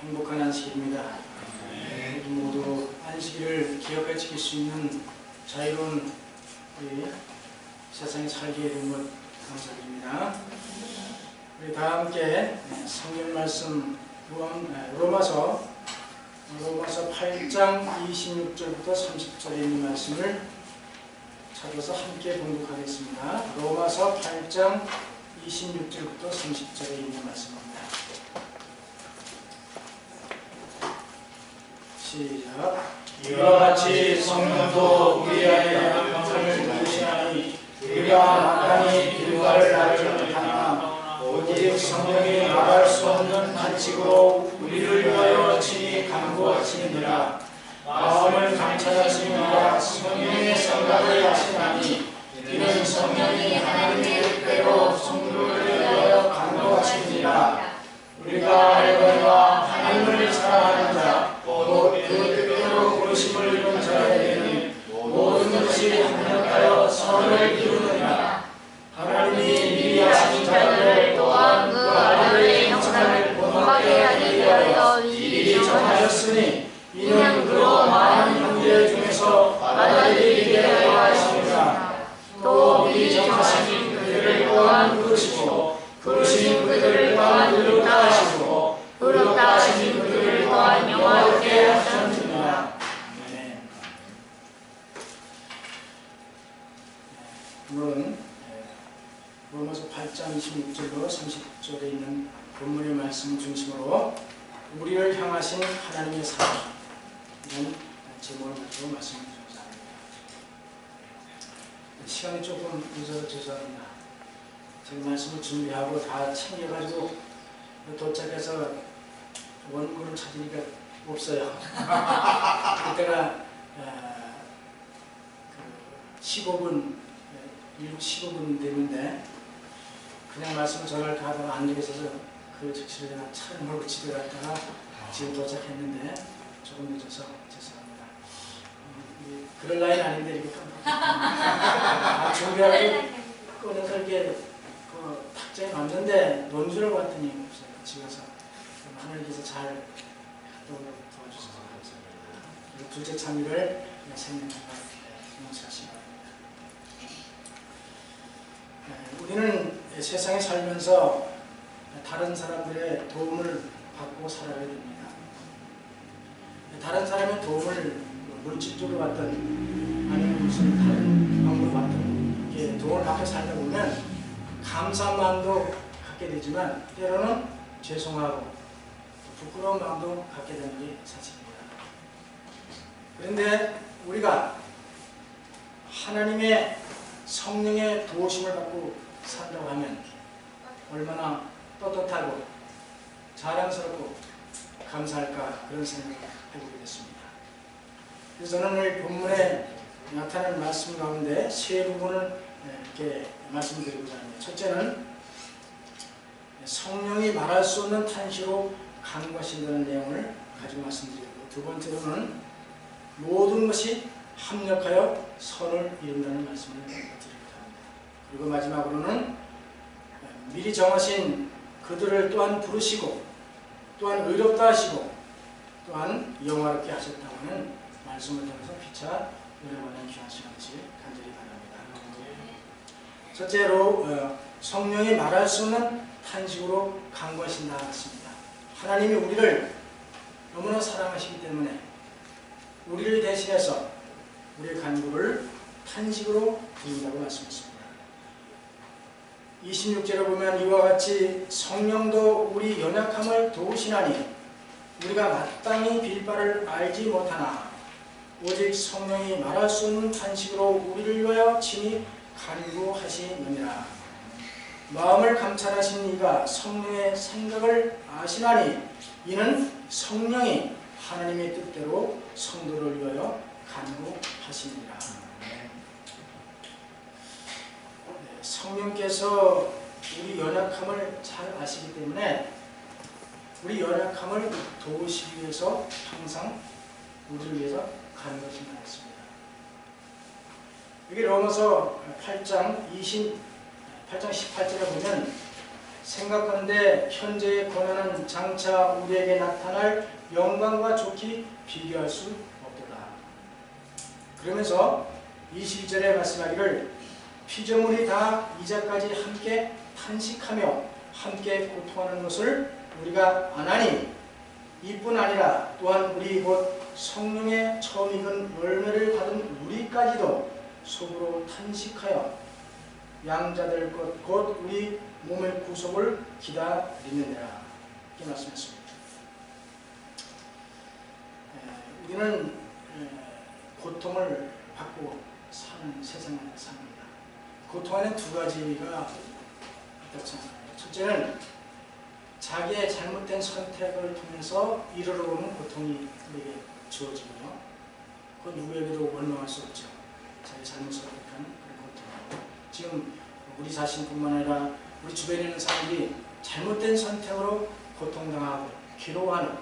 행복한 안식일입니다. 모두 안식일을 기억해 지킬 수 있는 자유로운 우리 세상에 살게 된 것 감사드립니다. 우리 다 함께 성경 말씀 로마서 8장 26절부터 30절에 있는 말씀을 찾아서 함께 봉독하겠습니다. 로마서 8장 26절부터 30절에 있는 말씀입니다. 시작. 이와 같이 성령도 우리 안에 영광을 누리시나니 우리가 마땅히 기도할 날을 못하나 오직 성령이 말할 수 없는 탄식으로 우리를 위하여 친히 간구하시느니라. 마음을 감찰하시는 이가 성령의 생각을 아시나니 이는 성령이 하나님의 뜻대로 성도를 위하여 간구하시느니라. 우리가 알거니와 하나님을 사랑하는 자 곧 그 뜻대로 부르심을 입은 자에게는 모든 것이 합력하여 선을 이루느니라. 하나님이 미리 아신 자를 또한 그 아들의 형상을 본받게 하기 위하여 미리 정하셨으니 이는 그로 많은 형제 중에서 받아들이게 하려 하십니다. 또 미리 정하신 그들을 또한 부르시고 부르신 그들을 또한 의롭다 하시고 의롭다 하신 그들을 또한 영화롭게 하셨느니라. 오늘은 로마서 8장 26절로 30절에 있는 본문의 말씀 중심으로 우리를 향하신 하나님의 사랑이라는 제목을 가지고 말씀드리고자 합니다. 시간이 조금 늦어서 죄송합니다. 제가 말씀을 준비하고 다 챙겨가지고 도착해서 원고를 찾으니까 없어요. 그때가 15분 됐는데 그냥 말씀을 전할까 하다가 안 되겠어서 그 즉시로 제가 차를 몰고 집에 갔다가 지금 도착했는데 조금 늦어서 죄송합니다. 그럴 나이는 아닌데 이렇게 준비하고 꺼내서 이렇게 그 탁자에 놨는데 논 줄 알았더니 없어요. 집에 가서 하나님께서 잘 도와주셔서 감사합니다. 둘째 참여를 생명과 용서하시기 바랍니다. 우리는 세상에 살면서 다른 사람들의 도움을 받고 살아가야 됩니다. 다른 사람의 도움을 물질적으로 받든 아니면 무슨 다른 방법으로 받든 이렇게 도움을 받고 살다 보면 감사한 마음도 갖게 되지만 때로는 죄송하고 부끄러운 마음도 갖게 되는 게 사실입니다. 그런데 우리가 하나님의 성령의 도우심을 받고 산다고 하면 얼마나 떳떳하고 자랑스럽고 감사할까 그런 생각을 해보게 됐습니다. 그래서 저는 오늘 본문에 나타나는 말씀 가운데 세 부분을 이렇게 말씀드리고자 합니다. 첫째는 성령이 말할 수 없는 탄식으로 간구하신다는 내용을 가지고 말씀드리고, 두 번째로는 모든 것이 합력하여 선을 이룬다는 말씀을 드립니다. 그리고 마지막으로는 미리 정하신 그들을 또한 부르시고 또한 의롭다 하시고 또한 영화롭게 하셨다고 하는 말씀을 통해서 피차 은혜받는 귀한 시간 되시길 간절히 바랍니다. 첫째로 성령이 말할 수 없는 탄식으로 간구하신다 했습니다. 하나님이 우리를 너무나 사랑하시기 때문에 우리를 대신해서 우리의 간구를 탄식으로 드린다고 말씀했습니다. 26절에 보면 이와 같이 성령도 우리 연약함을 도우시나니 우리가 마땅히 빌 바를 알지 못하나 오직 성령이 말할 수 없는 탄식으로 우리를 위하여 친히 간구하시느니라. 마음을 감찰하신 이가 성령의 생각을 아시나니 이는 성령이 하나님의 뜻대로 성도를 위하여 간구하시느니라. 성령께서 우리 연약함을 잘 아시기 때문에 우리 연약함을 도우시기 위해서 항상 우리를 위해서 간구하신다 했습니다. 여기 로마서 8장 18절에 보면 생각하는데 현재의 고난은 장차 우리에게 나타날 영광과 좋게 비교할 수 없도다. 그러면서 22절에 말씀하기를 피조물이 다 이제까지 함께 탄식하며 함께 고통하는 것을 우리가 아나니 이뿐 아니라 또한 우리 곧 성령의 처음 익은 열매를 받은 우리까지도 속으로 탄식하여 양자될 것 곧 우리 몸의 구속을 기다리느니라. 이렇게 말씀했습니다. 우리는 고통을 받고 사는 세상을 삽니다. 고통 안에 두 가지가 있다고 생각합니다. 첫째는 자기의 잘못된 선택을 통해서 이르러 오는 고통이 우리에게 주어지고요. 그건 누구에게도 원망할 수 없죠. 자기 잘못을 택한 그런 고통. 지금 우리 자신뿐만 아니라 우리 주변에 있는 사람들이 잘못된 선택으로 고통당하고 괴로워하는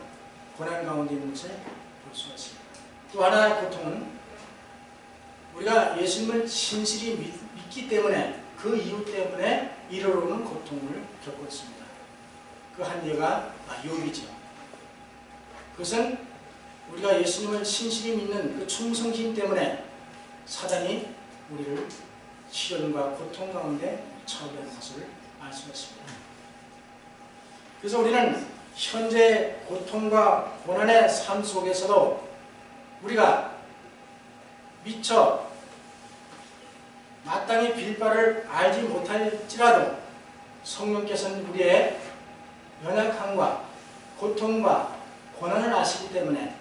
고난 가운데 있는 것을 볼 수가 있습니다. 또 하나의 고통은 우리가 예수님을 신실히 믿기 때문에 그 이유 때문에 이르러 오는 고통을 겪고 있습니다. 그 한 예가 욥이죠. 그것은 우리가 예수님을 신실히 믿는 그 충성심 때문에 사단이 우리를 시련과 고통 가운데 처하게 하는 것을 알 수가 있습니다. 그래서 우리는 현재 고통과 고난의 삶 속에서도 우리가 미처 마땅히 빌 바를 알지 못할지라도 성령께서는 우리의 연약함과 고통과 고난을 아시기 때문에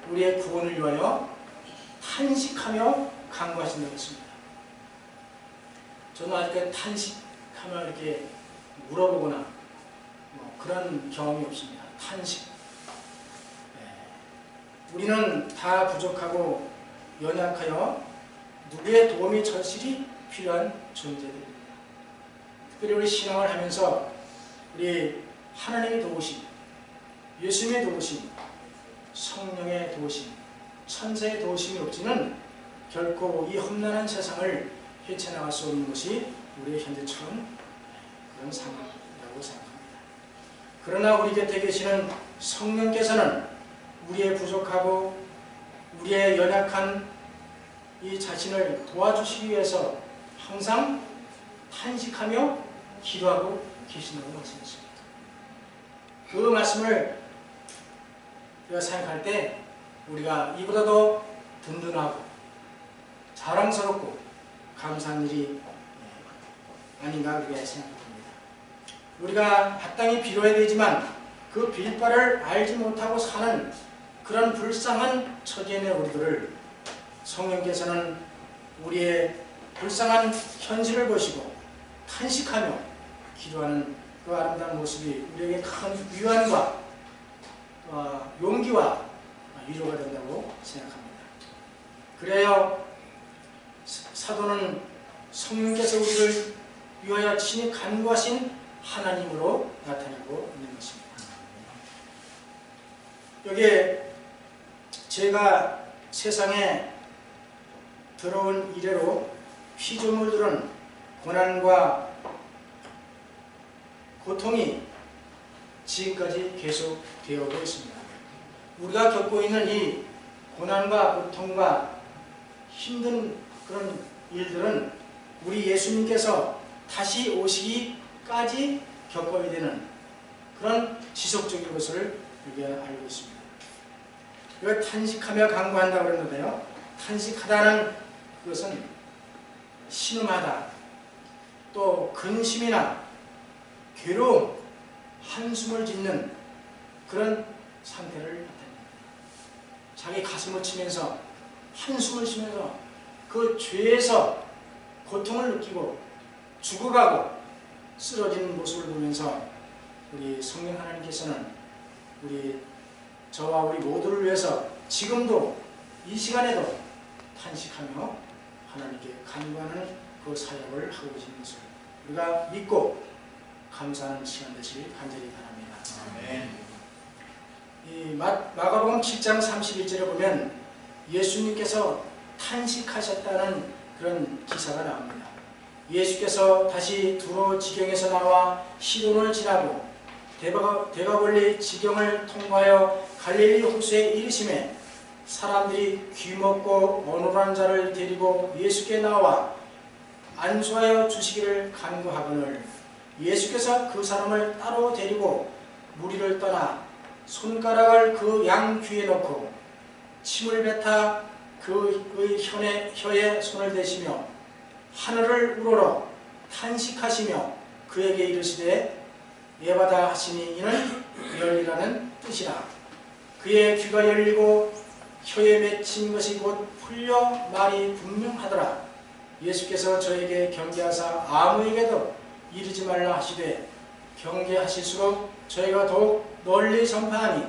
우리의 구원을 위하여 탄식하며 간구하신다고 했습니다. 저는 아직까지 탄식하며 이렇게 물어보거나 그런 경험이 없습니다. 탄식. 우리는 다 부족하고 연약하여 누구의 도움이 절실히 필요한 존재들입니다. 특별히 우리 신앙을 하면서 우리 하나님의 도우심, 예수님의 도우심, 성령의 도우심, 천사의 도우심이 없이는 결코 이 험난한 세상을 헤쳐나갈 수 없는 것이 우리의 현재처럼 그런 상황이라고 생각합니다. 그러나 우리 곁에 계시는 성령께서는 우리의 부족하고 우리의 연약한 이 자신을 도와주시기 위해서 항상 탄식하며 기도하고 계신다고 말씀했습니다. 그 말씀을 우리가 생각할 때 우리가 이보다도 든든하고 자랑스럽고 감사한 일이 아닌가 그렇게 생각합니다. 우리가 마땅히 빌어야 되지만 그 빌 바를 알지 못하고 사는 그런 불쌍한 처지에 있는 우리들을 성령께서는 우리의 불쌍한 현실을 보시고 탄식하며 기도하는 그 아름다운 모습이 우리에게 큰 위안과 용기와 위로가 된다고 생각합니다. 그래야 사도는 성령께서 우리를 위하여 친히 간구하신 하나님으로 나타내고 있는 것입니다. 여기에 제가 세상에 들어온 이래로 피조물들은 고난과 고통이 지금까지 계속 되어오고 있습니다. 우리가 겪고 있는 이 고난과 고통과 힘든 그런 일들은 우리 예수님께서 다시 오시기까지 겪어야 되는 그런 지속적인 것을 우리가 알고 있습니다. 우리가 탄식하며 간구한다고 그러는데요. 탄식하다는 그것은 신음하다, 또 근심이나 괴로움, 한숨을 짓는 그런 상태를 나타냅니다. 자기 가슴을 치면서 한숨을 쉬면서 그 죄에서 고통을 느끼고 죽어가고 쓰러지는 모습을 보면서 우리 성령 하나님께서는 저와 우리 모두를 위해서 지금도 이 시간에도 탄식하며 하나님께 간구하는 그 사역을 하고 계신 것을 우리가 믿고 감사하는 시간 되시길 간절히 바랍니다. 아멘. 이 마가복음 7장 31절에 보면 예수님께서 탄식하셨다는 그런 기사가 나옵니다. 예수께서 다시 두로 지경에서 나와 시돈을 지나고 대가볼리 지경을 통과하여 갈릴리 호수에 이르심에 사람들이 귀먹고 어눌한 자를 데리고 예수께 나와 안수하여 주시기를 간구하거늘 예수께서 그 사람을 따로 데리고 무리를 떠나 손가락을 그 양 귀에 넣고 침을 뱉어 그의 혀에 손을 대시며 하늘을 우러러 탄식하시며 그에게 이르시되 예받아 하시니 이는 열리라는 뜻이라. 그의 귀가 열리고 혀에 맺힌 것이 곧 풀려 말이 분명하더라. 예수께서 저에게 경계하사 아무에게도 이르지 말라 하시되 경계하실수록 저희가 더욱 널리 전파하니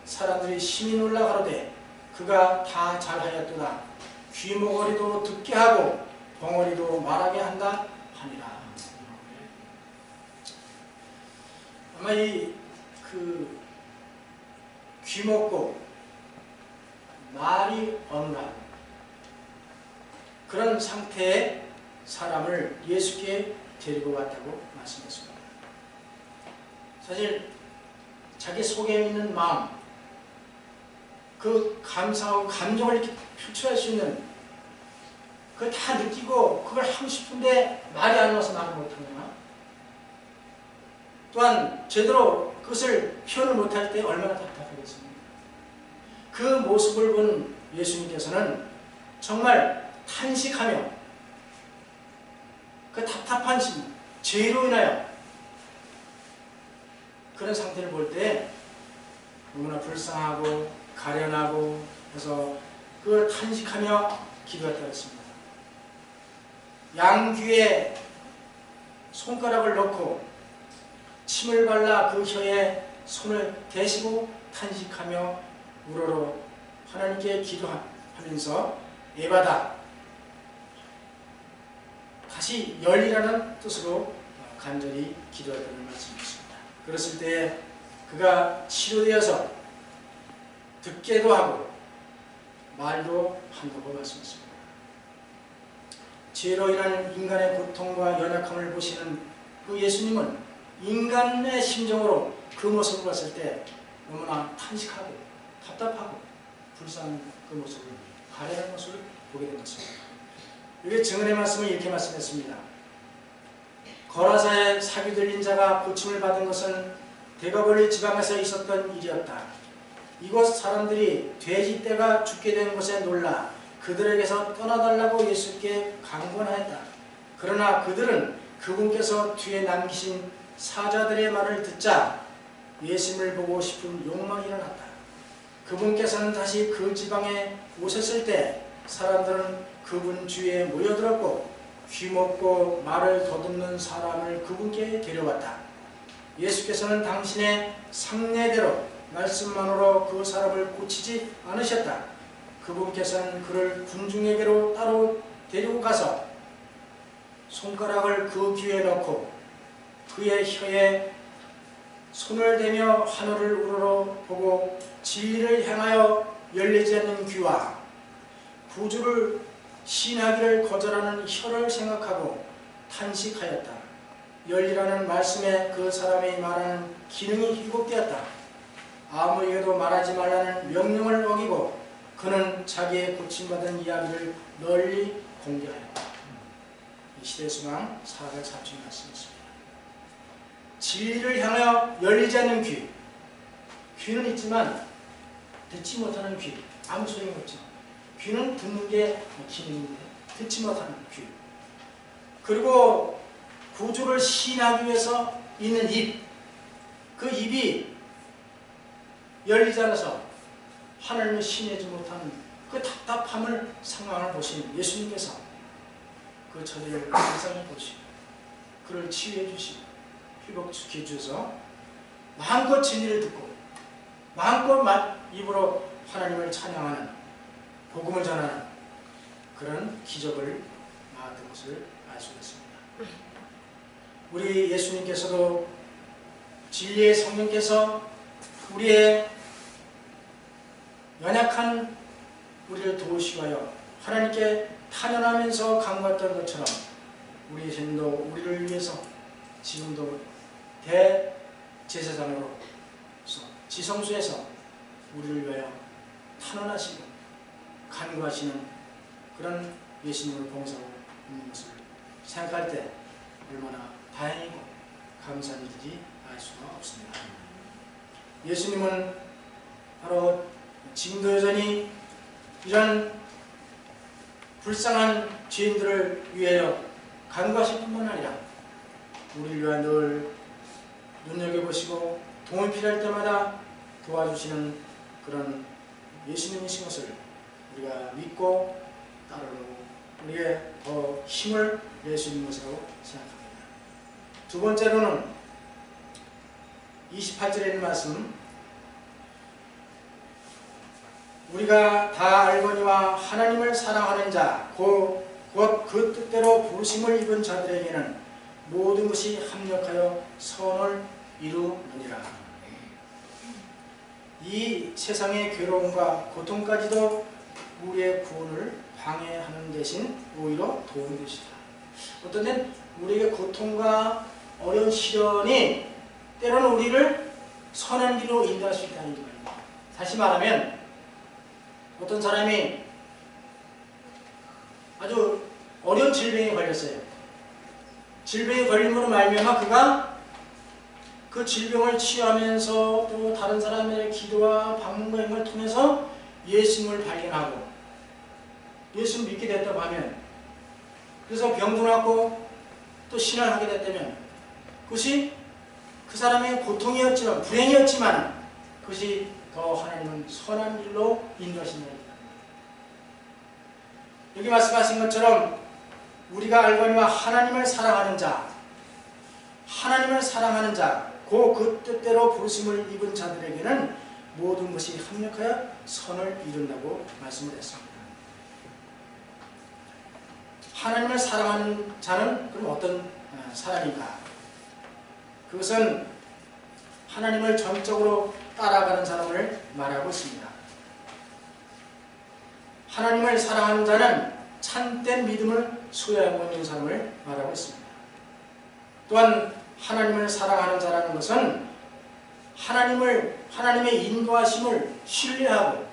사람들이 심히 놀라 가로되 그가 다 잘하였도다. 귀머거리도 듣게 하고 벙어리도 말하게 한다 하니라. 아마 귀먹고 말이 어눌한 그런 상태의 사람을 예수께 데리고 왔다고 말씀했습니다. 사실 자기 속에 있는 마음, 그 감사하고 감정을 이렇게 표출할 수 있는 그걸 다 느끼고 그걸 하고 싶은데 말이 안 나와서 말을 못하거나 또한 제대로 그것을 표현을 못할 때 얼마나 답답하겠습니까? 그 모습을 본 예수님께서는 정말 탄식하며 그 답답한 심, 죄로 인하여 그런 상태를 볼 때 너무나 불쌍하고 가련하고 해서 그걸 탄식하며 기도했다고 했습니다. 양귀에 손가락을 넣고 침을 발라 그 혀에 손을 대시고 탄식하며 우러러 하나님께 기도하면서 예받아 다시 열리라는 뜻으로 간절히 기도했다는 말씀이었습니다. 그랬을 때 그가 치료되어서 듣게도 하고 말도 한다고 말씀했습니다. 죄로 인한 인간의 고통과 연약함을 보시는 그 예수님은 인간의 심정으로 그 모습을 봤을 때 너무나 탄식하고 답답하고 불쌍한 그 모습을, 가련한 모습을 보게 된 것입니다. 이게 증언의 말씀을 이렇게 말씀했습니다. 거라사에 사기 들린 자가 고침을 받은 것은 대가볼리 지방에서 있었던 일이었다. 이곳 사람들이 돼지떼가 죽게 된 것에 놀라 그들에게서 떠나달라고 예수께 강권하였다. 그러나 그들은 그분께서 뒤에 남기신 사자들의 말을 듣자 예수님을 보고 싶은 욕망이 일어났다. 그분께서는 다시 그 지방에 오셨을 때 사람들은 그분 주위에 모여들었고 귀먹고 말을 더듬는 사람을 그분께 데려왔다. 예수께서는 당신의 상례대로 말씀만으로 그 사람을 고치지 않으셨다. 그분께서는 그를 군중에게로 따로 데리고 가서 손가락을 그 귀에 넣고 그의 혀에 손을 대며 하늘을 우러러 보고 진리를 향하여 열리지 않는 귀와 구주를 시인하기를 거절하는 혀를 생각하고 탄식하였다. 열리라는 말씀에 그 사람이 말하는 기능이 희곡되었다. 아무에게도 말하지 말라는 명령을 어기고 그는 자기의 고침받은 이야기를 널리 공개하였다. 이 시대수망 404주 말씀이십니다. 진리를 향하여 열리지 않는 귀, 귀는 있지만 듣지 못하는 귀, 아무 소용이 없죠. 귀는 듣는 게 기능인데 듣지 못하는 귀, 그리고 구주를 시인하기 위해서 있는 입, 그 입이 열리지 않아서 하나님을 시인하지 못하는 그 답답함을 상황을 보신 예수님께서 그 처지를 세상에 보시고 그를 치유해 주시고 회복시켜 주셔서 마음껏 진리를 듣고 마음껏 입으로 하나님을 찬양하는 복음을 전하는 그런 기적을 나왔던 것을 알 수 있습니다. 우리 예수님께서도 진리의 성령께서 우리의 연약한 우리를 도우시고 하여 하나님께 탄원하면서 간구했던 것처럼 우리 예수님도 우리를 위해서 지금도 대제사장으로서 지성소에서 우리를 위하여 탄원하시고 간구하시는 그런 예수님을 봉사하고 있는 것을 생각할 때 얼마나 다행이고 감사한 일인지 알 수가 없습니다. 예수님은 바로 지금도 여전히 이런 불쌍한 죄인들을 위하여 간구하실 뿐만 아니라 우리를 위하여 늘 눈여겨보시고 도움이 필요할 때마다 도와주시는 그런 예수님이신 것을 우리가 믿고 따르고 우리의 더 힘을 낼 수 있는 것이라고 생각합니다. 두 번째로는 28절에 있는 말씀, 우리가 다 알거니와 하나님을 사랑하는 자 곧 그 뜻대로 부르심을 입은 자들에게는 모든 것이 합력하여 선을 이루느니라. 이 세상의 괴로움과 고통까지도 우리의 구원을 방해하는 대신 오히려 도움이 되시다. 어떤 때는 우리에게 고통과 어려운 시련이 때로는 우리를 선한 길로 인도할 수 있다는 말입니다. 다시 말하면 어떤 사람이 아주 어려운 질병에 걸렸어요. 질병에 걸림으로 말미암아 그가 그 질병을 치유하면서 또 다른 사람의 기도와 방문과 이런 걸 통해서 예수님을 발견하고 예수님을 믿게 됐다고 하면, 그래서 병도 낫고 또 신앙을 하게 됐다면 그것이 그 사람의 고통이었지만 불행이었지만 그것이 더 하나님은 선한 일로 인도하신다. 여기 말씀하신 것처럼 우리가 알거니와 하나님을 사랑하는 자, 하나님을 사랑하는 자, 그 뜻대로 부르심을 입은 자들에게는 모든 것이 합력하여 선을 이룬다고 말씀을 했습니다. 하나님을 사랑하는 자는 그럼 어떤 사람인가? 그것은 하나님을 전적으로 따라가는 사람을 말하고 있습니다. 하나님을 사랑하는 자는 참된 믿음을 소유하고 있는 사람을 말하고 있습니다. 또한 하나님을 사랑하는 자라는 것은 하나님의 인도하심을 신뢰하고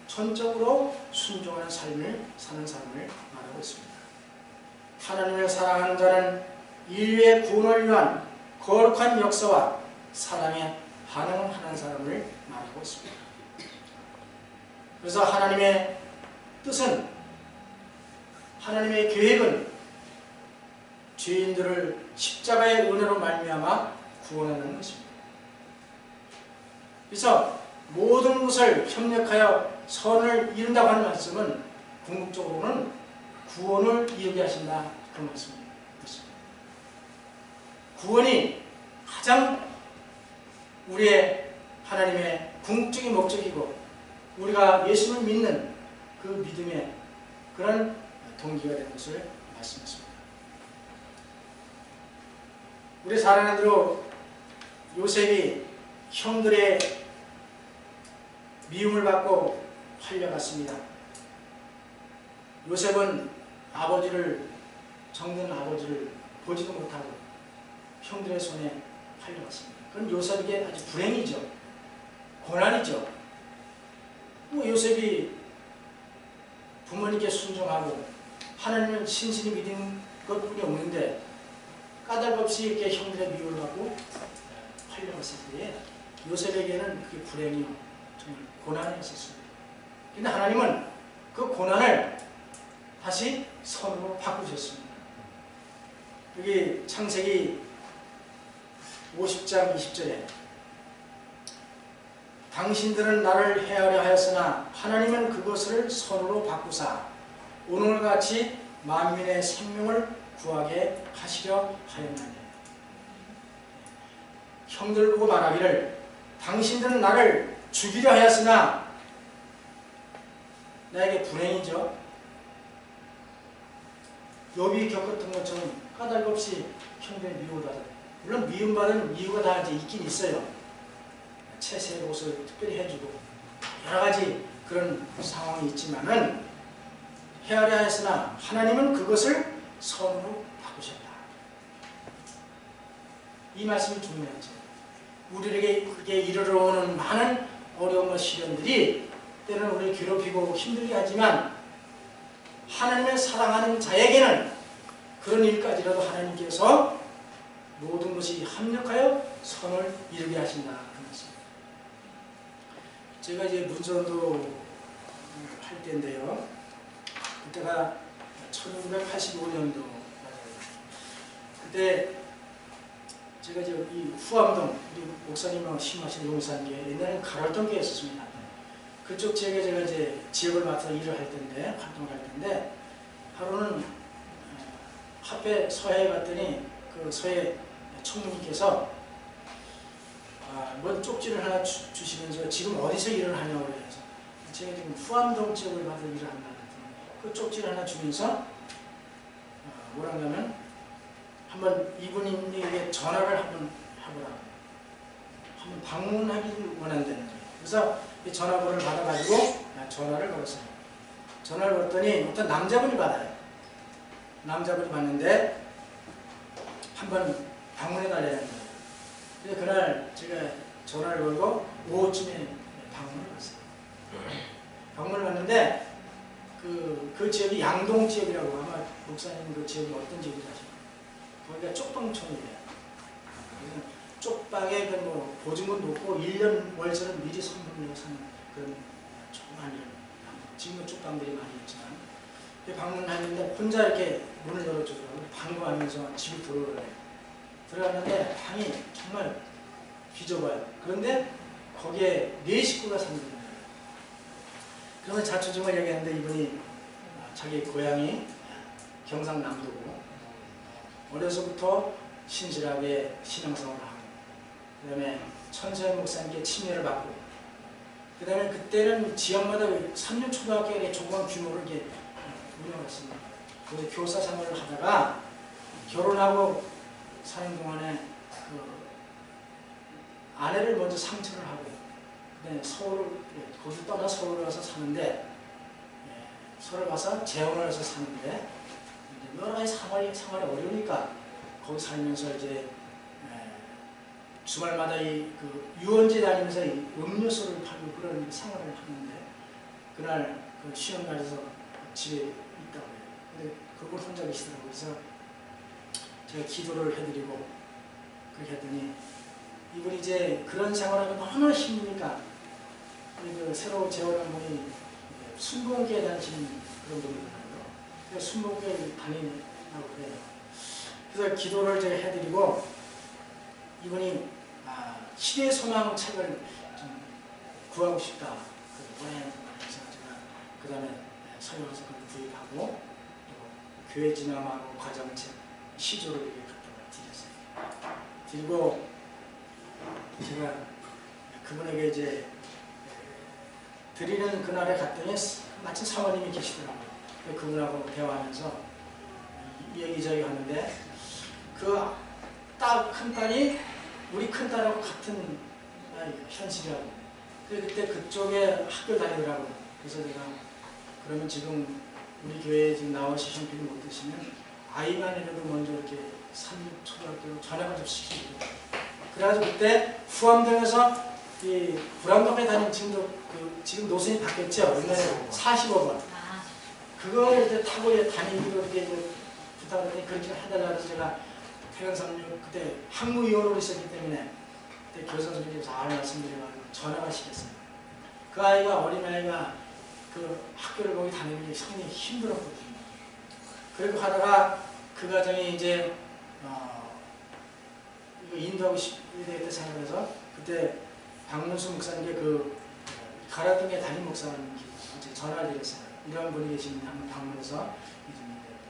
전적으로 순종하는 삶을 사는 사람을 말하고 있습니다. 하나님을 사랑하는 자는 인류의 구원을 위한 거룩한 역사와 사랑에 반응하는 사람을 말하고 있습니다. 그래서 하나님의 뜻은, 하나님의 계획은 죄인들을 십자가의 은혜로 말미암아 구원하는 것입니다. 그래서 모든 것을 협력하여 선을 이룬다고 하는 말씀은 궁극적으로는 구원을 이루게 하신다, 그 말씀입니다. 구원이 가장 우리의 하나님의 궁극적인 목적이고 우리가 예수를 믿는 그 믿음의 그런 동기가 되는 것을 말씀했습니다. 우리 사랑하는 요셉이 형들의 미움을 받고 팔려갔습니다. 요셉은 정든 아버지를 보지도 못하고 형들의 손에 팔려갔습니다. 그럼 요셉에게 아주 불행이죠. 고난이죠. 요셉이 부모님께 순종하고 하나님을 신실히 믿은 것뿐이 없는데 까닭없이 이렇게 형들의 미움을 받고 팔려갔을 때에 요셉에게는 그게 불행이 정말 고난이었습니다. 그런데 하나님은 그 고난을 다시 선으로 바꾸셨습니다. 여기 창세기 50장 20절에 당신들은 나를 해하려 하였으나 하나님은 그것을 선으로 바꾸사 오늘같이 만민의 생명을 구하게 하시려 하였나니. 형들 보고 말하기를 당신들은 나를 죽이려 하였으나 나에게 불행이죠. 욥이 겪었던 것처럼 까닭없이 형들의 미움을 받아요. 물론 미움받은 이유가 다 이제 있긴 있어요. 채색 옷을 특별히 해주고 여러 가지 그런 상황이 있지만은 헤아려 하였으나 하나님은 그것을 선으로 바꾸셨다. 이 말씀이 중요하죠. 우리에게 그게 이르러 오는 많은 어려움과 시련들이 때로는 우리를 괴롭히고 힘들게 하지만 하나님을 사랑하는 자에게는 그런 일까지라도 하나님께서 모든 것이 합력하여 선을 이루게 하신다. 그 말씀. 제가 이제 문전도 할 때인데요. 그때가 1985년도 그때 제가 이제 이 후암동 우리 목사님하고 심하신 용산교회 옛날에는 가랄동 교회였습니다. 그쪽 지역에 제가 이제 지역을 맡아서 일을 할 텐데 활동을 할 텐데 하루는 앞에 서해에 갔더니 그 서해 총무님께서 뭐 쪽지를 하나 주시면서 지금 어디서 일을 하냐고 그래서 제가 지금 후암동 지역을 맡아서 일을 한다 그랬더니 그 쪽지를 하나 주면서 뭐라 하냐면 한번 이분에게 전화를 한번 해보라고 한번 방문하기를 원한다는 거예요. 그래서 이 전화번호를 받아가지고 전화를 걸었어요. 전화를 걸었더니 어떤 남자분이 받아요. 남자분이 받는데 한번 방문해 달라는 거예요. 그래서 그날 제가 전화를 걸고 오후쯤에 방문을 갔어요. 방문을 갔는데 그 지역이 양동 지역이라고 아마 목사님 그 지역이 어떤 지역인지 아시죠? 거기가 쪽방촌이래요. 쪽방에 뭐 보증금 놓고 1년 월세를 미리 선분을 사는 그런 조그만 일. 지금은 쪽방들이 많이 있지만 방문했는데 혼자 이렇게 문을 열어주더라고요. 방구하면서 집에 들어오래요. 들어갔는데 방이 정말 비좁아요. 그런데 거기에 4식구가 산다는 거예요. 그러면 자초지종을 얘기하는데 이분이 자기 고향이 경상남도고 어려서부터 신실하게 신앙생활을 하고 그 다음에 천서연 목사님께 침례를 받고 그 다음에 그때는 지역마다 삼륜초등학교에 조그만 규모로 이렇게 운영을 했습니다. 거기서 교사 생활을 하다가 결혼하고 사는 동안에 그 아내를 먼저 상처를 하고 그다음에 거기서 떠나 서울에 와서 사는데 서울 가서 재혼을 해서 사는데 여러 가지 생활이 어려우니까 거기 살면서 이제 주말마다 그 유원지 다니면서 음료수를 팔고 그런 생활을 하는데 그날 그 쉬는 날에서 집에 있다고 해요. 근데 그분 혼자 계시더라고요. 그래서 제가 기도를 해드리고 그렇게 했더니 이분이 이제 그런 생활하면 너무 힘드니까 그 새로 재혼한 분이 순복음교회 다니시는 그런 분이더라고요. 그래서 순복음교회 다니라고 그래요. 그래서 기도를 제가 해드리고 이분이 시대의 소망 책을 좀 구하고 싶다. 보내서 제가 그 다음에 서울에서 그걸 구입하고 또 교회 진화하고 과정책 시조를 이렇게 갖다가 드렸어요. 드리고 제가 그분에게 이제 드리는 그날에 갔더니 마침 사모님이 계시더라고요. 그분하고 대화하면서 여기저기 하는데 그 딱 큰딸이 우리 큰딸하고 같은 현실이라고. 그때 그쪽에 학교 다니더라고요. 그래서 제가 그러면 지금 우리 교회에 지금 나와 시험필을 못 드시면 아이만이라도 먼저 이렇게 삼육초등학교로 전학을 좀 시키고 그래가지고 그때 후암동에서 이 불암동에 다니는 지금 노선이 바뀌었죠. 옛날에 45번. 그거를 이제 타고 다니기로 이렇게 부탁을 했더니 그렇게 해달라고 해서 제가 태강삼육 그때 학무위원으로 있었기 때문에 그때 교사 선생님이 잘 말씀드려가지고 전화가 시켰어요. 그 아이가 어린아이가 그 학교를 거기 다니는 게 상당히 힘들었거든요. 그리고 하다가 그 과정에 이제 이거 인도하고 싶게 되겠다 생각해서 그때 박문수 목사님께 그 가라등의 담임 목사님께 전화를 드렸어요. 이런 분이 계시는데 한번 방문해서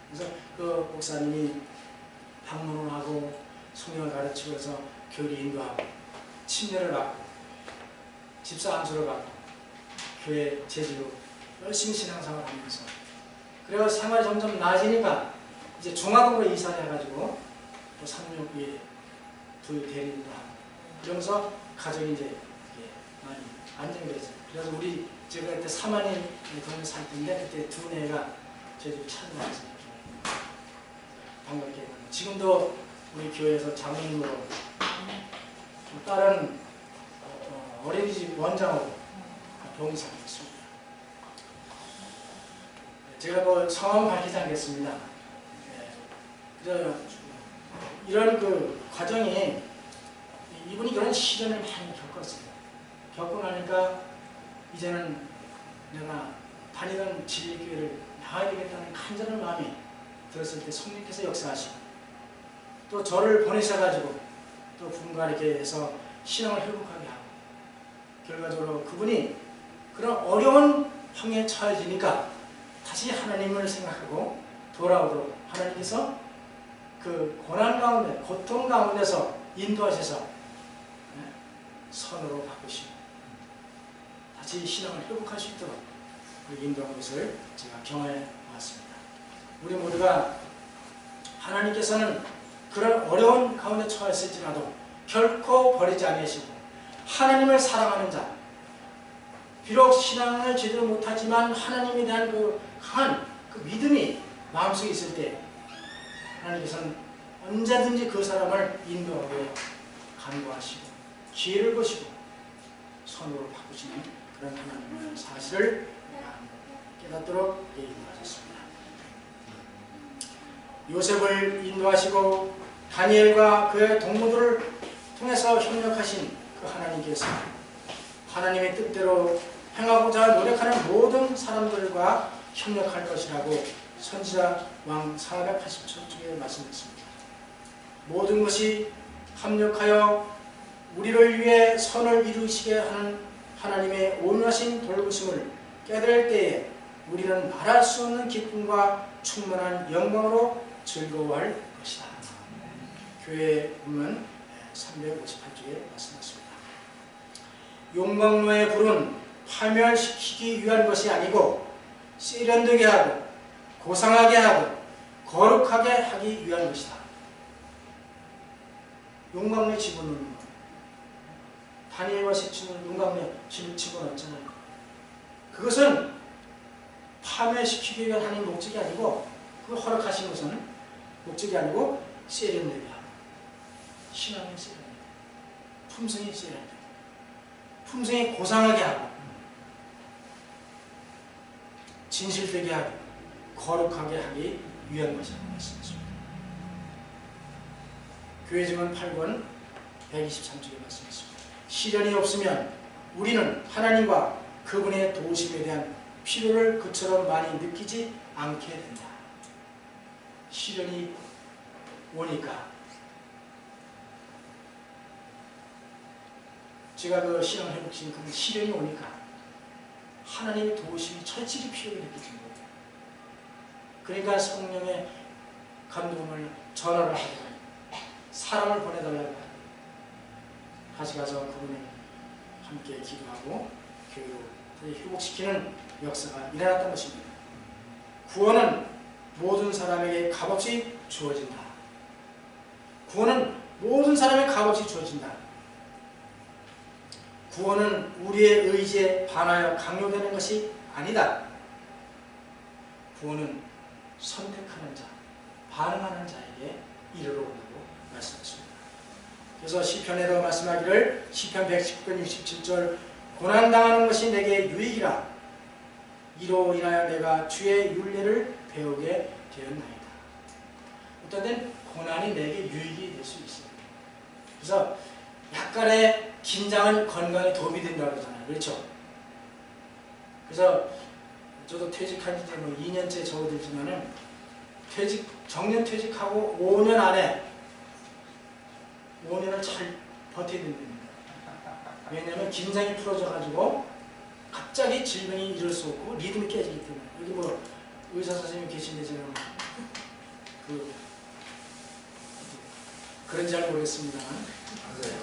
그래서 그 목사님이 방문을 하고 성경을 가르치고 해서 교리 인도하고 침례를 받고 집사 안수를 받고 교회 제지로 열심히 신앙생활을 하면서 그래서 생활이 점점 나아지니까 이제 중화동으로 이사를 해가지고 또 삼육에 부유 대리도 하고 그러면서 가정이 이제 많이 안정됐어요. 그래서 우리 제가 그때 3만인 돈을 살 텐데 그때 두 애가 저희 집 찾아왔어요. 반갑게 지금도 우리 교회에서 장로님으로 또 다른 어린이집 원장으로 봉사하고 있습니다. 제가 뭐 성함은 밝히지 않겠습니다. 이런 그 과정이 이분이 이런 시련을 많이 겪었어요. 겪고 나니까 이제는 내가 다니던 진리교회를 나가야 되겠다는 간절한 마음이 들었을 때 성령께서 역사하시고 또 저를 보내셔가지고 또 부모가 이렇게 해서 신앙을 회복하게 하고 결과적으로 그분이 그런 어려운 형에 처해지니까 다시 하나님을 생각하고 돌아오도록 하나님께서 그 고난 가운데 고통 가운데서 인도하셔서 선으로 바꾸시고 다시 신앙을 회복할 수 있도록 인도한 것을 제가 경험해 왔습니다. 우리 모두가 하나님께서는 그런 어려운 가운데 처했을지라도 결코 버리지 않으시고 하나님을 사랑하는 자, 비록 신앙을 제대로 못하지만 하나님에 대한 그 강한 그 믿음이 마음속에 있을 때 하나님께서는 언제든지 그 사람을 인도하고 간구하시고 기회를 보시고 선으로 바꾸시는 그런 하나님의 사실을 깨닫도록 인도하셨습니다. 요셉을 인도하시고 다니엘과 그의 동무들을 통해서 협력하신 그 하나님께서 하나님의 뜻대로 행하고자 노력하는 모든 사람들과 협력할 것이라고 선지자 왕 480쪽 말씀했습니다. 모든 것이 합력하여 우리를 위해 선을 이루시게 하는 하나님의 온유하신 돌보심을 깨달을 때에 우리는 말할 수 없는 기쁨과 충만한 영광으로 즐거워할 것이다. 교회 보면 358쪽에 말씀하십니다. 용광로의 불은 파멸시키기 위한 것이 아니고 세련되게 하고 고상하게 하고 거룩하게 하기 위한 것이다. 용광로에 집어넣는 것. 다니엘과 세춘을 용광로에 집어넣었잖아요. 그것은 파멸시키기 위한 하나님의 목적이 아니고 그 허락하신 것은 목적이 아니고 세련되게 하고 신앙의 세련되게 품성이 세련되게 품성이 고상하게 하고 진실되게 하고 거룩하게 하기 위한 것이라고 말씀하십니다. 교회증언 8권 123쪽에 말씀하십니다. 시련이 없으면 우리는 하나님과 그분의 도우심에 대한 필요를 그처럼 많이 느끼지 않게 된다. 시련이 오니까 제가 그 신앙 회복신 그 시련이 오니까 하나님의 도우심이 철저히 필요를 느끼는 거예요. 그러니까 성령의 감동을 전화를 하고 사람을 보내달라고 다시 가서 그분을 함께 기도하고 교회로 회복시키는 역사가 일어났던 것입니다. 구원은 모든 사람에게 값없이 주어진다. 구원은 모든 사람에게 값없이 주어진다. 구원은 우리의 의지에 반하여 강요되는 것이 아니다. 구원은 선택하는 자, 반응하는 자에게 이르러 온다고 말씀하십니다. 그래서 시편에도 말씀하기를 시편 119편 67절 고난당하는 것이 내게 유익이라 이로 인하여 내가 주의 율례를 배우게 되었나이다. 어떤 때는 고난이 내게 유익이 될 수 있어요. 그래서 약간의 긴장은 건강에 도움이 된다고 그러잖아요. 그렇죠? 그래서 저도 퇴직한 지 뭐 2년째 접어들지만은 정년 퇴직하고 5년 안에 5년을 잘 버텨야 됩니다. 왜냐하면 긴장이 풀어져가지고 갑자기 질병이 이룰 수 없고 리듬이 깨지기 때문에. 여기 뭐 의사 선생님이 계신데 제가 그런지 잘 모르겠습니다만. 맞아요.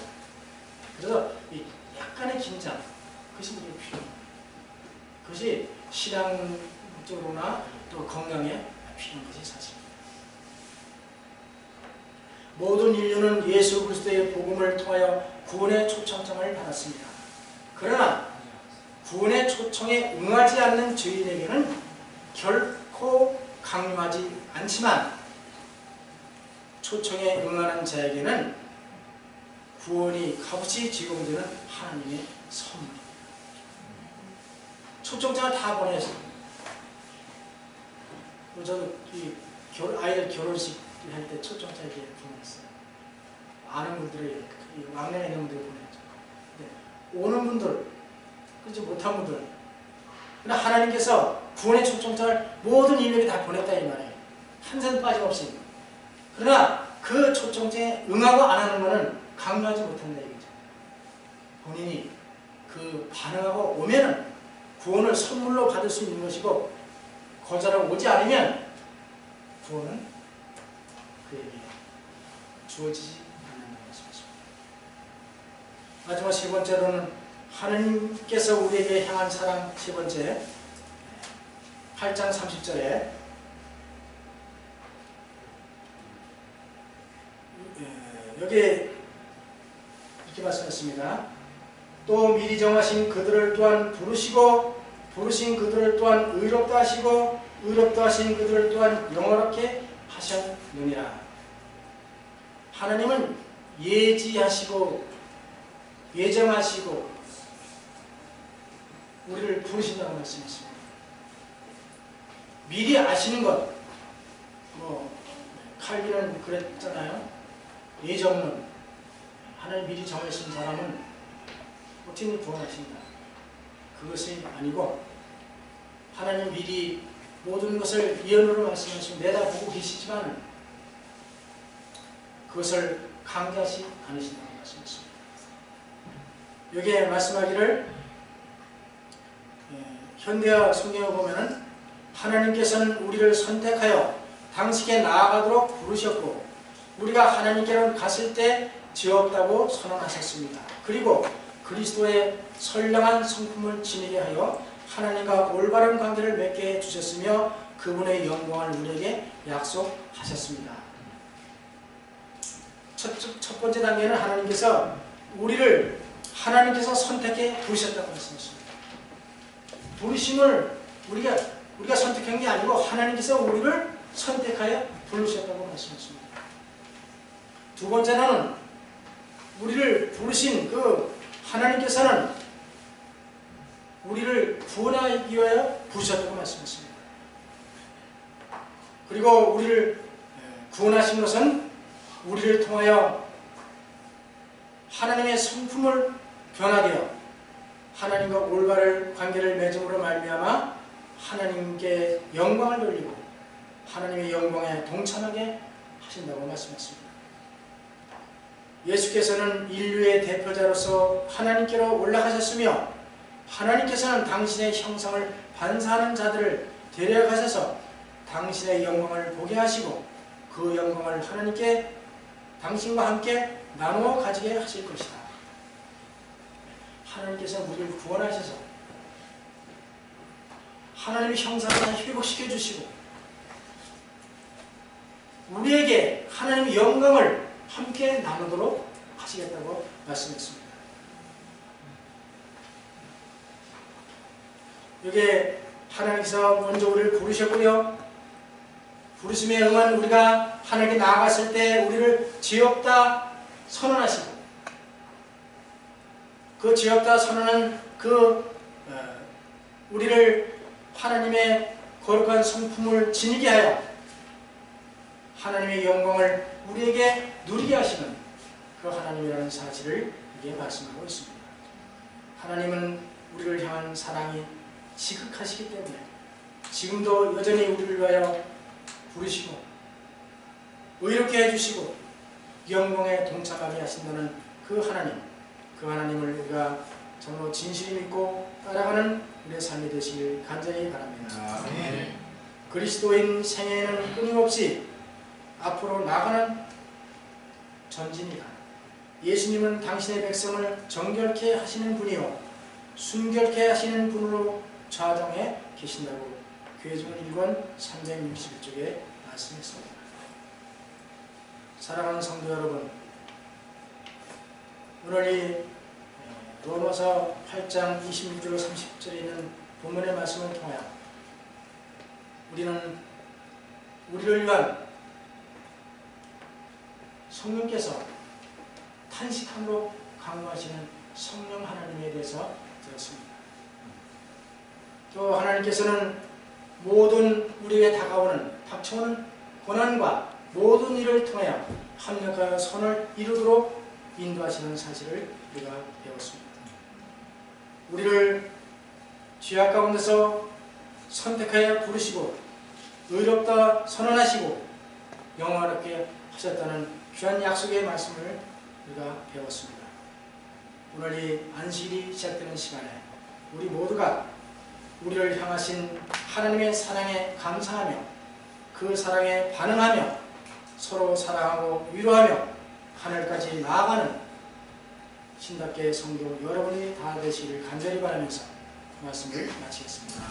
그래서 이 약간의 긴장, 그것이 우리에게 필요합니다. 그것이 신앙적으로나 또 건강에 필요한 것이 사실입니다. 모든 인류는 예수 그리스도의 복음을 통하여 구원의 초청장을 받았습니다. 그러나 구원의 초청에 응하지 않는 죄인에게는 결코 강요하지 않지만 초청에 응하는 자에게는 구원이 값없이 제공되는 하나님의 선물입니다. 초청장을 다 보내서 저도 아이들 결혼식 할 때 초청장 이렇게 보냈어요. 아는 분들에게, 왕래에 있는 분들에게 보냈죠. 오는 분들, 그렇지 못한 분들, 그러나 하나님께서 구원의 초청장을 모든 인류에게 다 보냈다 이 말이에요. 한 사람 빠짐없이. 그러나 그 초청장에 응하고 안 하는 것은 강요하지 못한다 이거죠. 본인이 그 반응하고 오면은 구원을 선물로 받을 수 있는 것이고, 거절하고 오지 않으면 구원은 그에게 주어지지 않는다는 것입니다. 마지막 세 번째로는 하나님께서 우리에게 향한 사랑. 세 번째 8장 30절에 여기 이렇게 말씀했습니다. 또 미리 정하신 그들을 또한 부르시고 부르신 그들을 또한 의롭다 하시고 의롭다 하신 그들을 또한 영원하게 하셨느니라. 하나님은 예지하시고 예정하시고 우리를 부르신다고 말씀했습니다. 미리 아시는 것, 칼빈은 그랬잖아요. 예정론, 하나님 미리 정하신 사람은 어떻게 구원하신다. 그것이 아니고 하나님 미리 모든 것을 예언으로 말씀하시고 내다보고 계시지만 그것을 강제하지 않으신다고 말씀했습니다. 여기에 말씀하기를 현대어 성경에 보면은 하나님께서는 우리를 선택하여 당신께 나아가도록 부르셨고 우리가 하나님께로 갔을 때 죄 없다고 선언하셨습니다. 그리고 그리스도의 선량한 성품을 지니게 하여 하나님과 올바른 관계를 맺게 해주셨으며 그분의 영광을 우리에게 약속하셨습니다. 첫 번째 단계는 하나님께서 선택해 부르셨다고 말씀하셨습니다. 부르심을 우리가 선택한 게 아니고 하나님께서 우리를 선택하여 부르셨다고 말씀하셨습니다. 두 번째는 우리를 부르신 그 하나님께서는 우리를 구원하기 위하여 부르셨다고 말씀했습니다. 그리고 우리를 구원하신 것은 우리를 통하여 하나님의 성품을 변하게 하여 하나님과 올바른 관계를 맺음으로 말미암아 하나님께 영광을 돌리고 하나님의 영광에 동참하게 하신다고 말씀했습니다. 예수께서는 인류의 대표자로서 하나님께로 올라가셨으며 하나님께서는 당신의 형상을 반사하는 자들을 데려가셔서 당신의 영광을 보게 하시고 그 영광을 하나님께 당신과 함께 나누어 가지게 하실 것이다. 하나님께서 우리를 구원하셔서 하나님의 형상을 회복시켜 주시고 우리에게 하나님의 영광을 함께 나누도록 하시겠다고 말씀했습니다. 여기에 하나님께서 먼저 우리를 부르셨고요. 부르심에 응한 우리가 하나님께 나아갔을 때 우리를 죄 없다 선언하시고 그 죄 없다 선언은 우리를 하나님의 거룩한 성품을 지니게 하여 하나님의 영광을 우리에게 누리게 하시는 그 하나님이라는 사실을 이게 말씀하고 있습니다. 하나님은 우리를 향한 사랑이 지극하시기 때문에 지금도 여전히 우리를 위하여 부르시고 의롭게 해주시고 영광에 동참하게 하신다는 그 하나님을 우리가 정말 진실히 믿고 따라가는 우리의 삶이 되시길 간절히 바랍니다. 아멘. 그리스도인 생애에는 끊임없이 앞으로 나가는 전진이다. 예수님은 당신의 백성을 정결케 하시는 분이요 순결케 하시는 분으로 좌정해 계신다고 교회종 1권 361쪽에 말씀했습니다. 사랑하는 성도 여러분, 오늘 이 로마서 8장 26절 30절에 있는 본문의 말씀을 통하여 우리는 우리를 위한 성령께서 탄식함으로 강구하시는 성령 하나님에 대해서 들었습니다. 또 하나님께서는 모든 우리에게 닥쳐오는 고난과 모든 일을 통하여 합력하여 선을 이루도록 인도하시는 사실을 우리가 배웠습니다. 우리를 죄악 가운데서 선택하여 부르시고 의롭다 선언하시고 영원하게 하셨다는 귀한 약속의 말씀을 우리가 배웠습니다. 오늘 이 안식일이 시작되는 시간에 우리 모두가 우리를 향하신 하나님의 사랑에 감사하며 그 사랑에 반응하며 서로 사랑하고 위로하며 하늘까지 나아가는 신답게 성도 여러분이 다 되시기를 간절히 바라면서 말씀을 마치겠습니다.